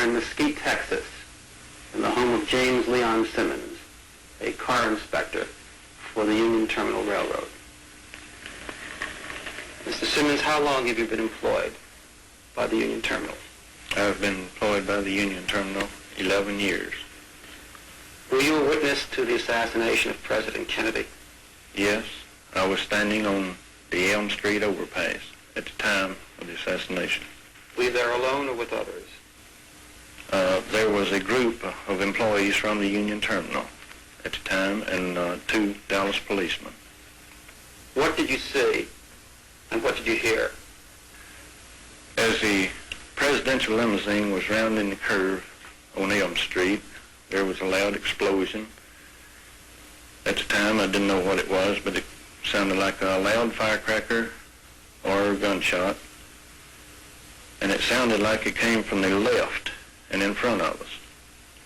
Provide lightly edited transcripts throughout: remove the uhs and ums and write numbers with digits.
in Mesquite, Texas, in the home of James Simmons, a car inspector for the Union Terminal Railroad. Mr. Simmons, how long have you been employed by the Union Terminal? I've been employed by the Union Terminal 11 years. Were you a witness to the assassination of President Kennedy? Yes, I was standing on the Elm Street overpass at the time of the assassination. Were you there alone or with others? There was a group of employees from the Union Terminal at the time and 2 Dallas policemen. What did you see and what did you hear? As the presidential limousine was rounding the curve on Elm Street, there was a loud explosion. At the time, I didn't know what it was, but it sounded like a loud firecracker or a gunshot. And it sounded like it came from the left and in front of us,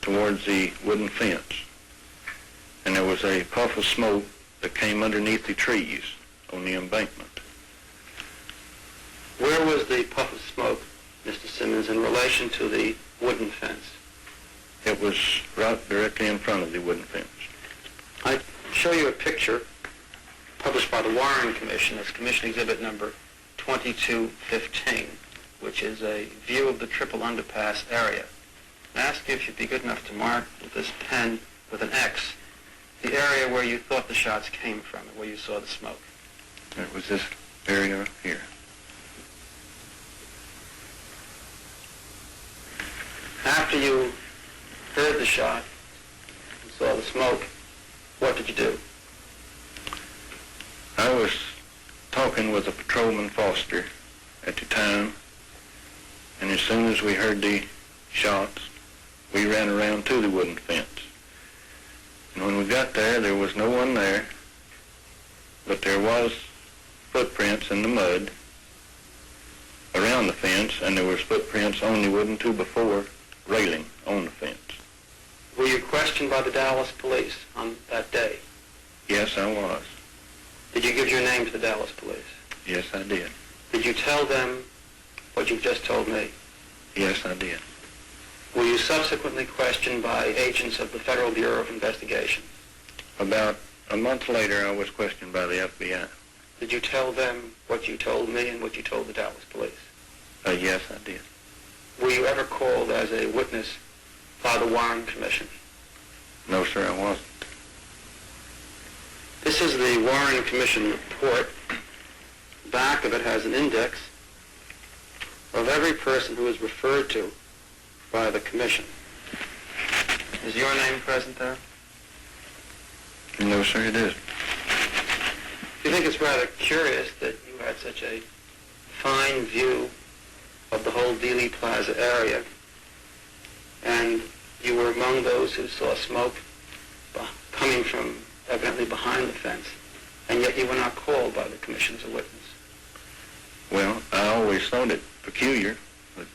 towards the wooden fence. And there was a puff of smoke that came underneath the trees on the embankment. Where was the puff of smoke, Mr. Simmons, in relation to the wooden fence? It was right directly in front of the wooden fence. I show you a picture published by the Warren Commission. It's Commission Exhibit number 2215, which is a view of the Triple Underpass area. I ask you if you'd be good enough to mark with this pen with an X the area where you thought the shots came from and where you saw the smoke. It was this area here. After you heard the shot and saw the smoke, what did you do? I was talking with a patrolman Foster at the time, and as soon as we heard the shots, we ran around to the wooden fence. And when we got there, there was no one there, but there was footprints in the mud around the fence, and there was footprints on the wooden 2x4 railing on the fence. Were you questioned by the Dallas police on that day? Yes, I was. Did you give your name to the Dallas police? Yes, I did. Did you tell them what you've just told me? Yes, I did. Were you subsequently questioned by agents of the Federal Bureau of Investigation? About a month later, I was questioned by the FBI. Did you tell them what you told me and what you told the Dallas police? Yes, I did. Were you ever called as a witness by the Warren Commission? No, sir, I wasn't. This is the Warren Commission report. The back of it has an index of every person who is referred to by the Commission. Is your name present there? No, sir, it isn't. Do you think it's rather curious that you had such a fine view of the whole Dealey Plaza area, and you were among those who saw smoke coming from evidently behind the fence, and yet you were not called by the Commission as a witness? Well, I always thought it peculiar, but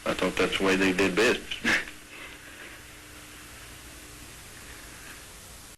I thought that's the way they did business.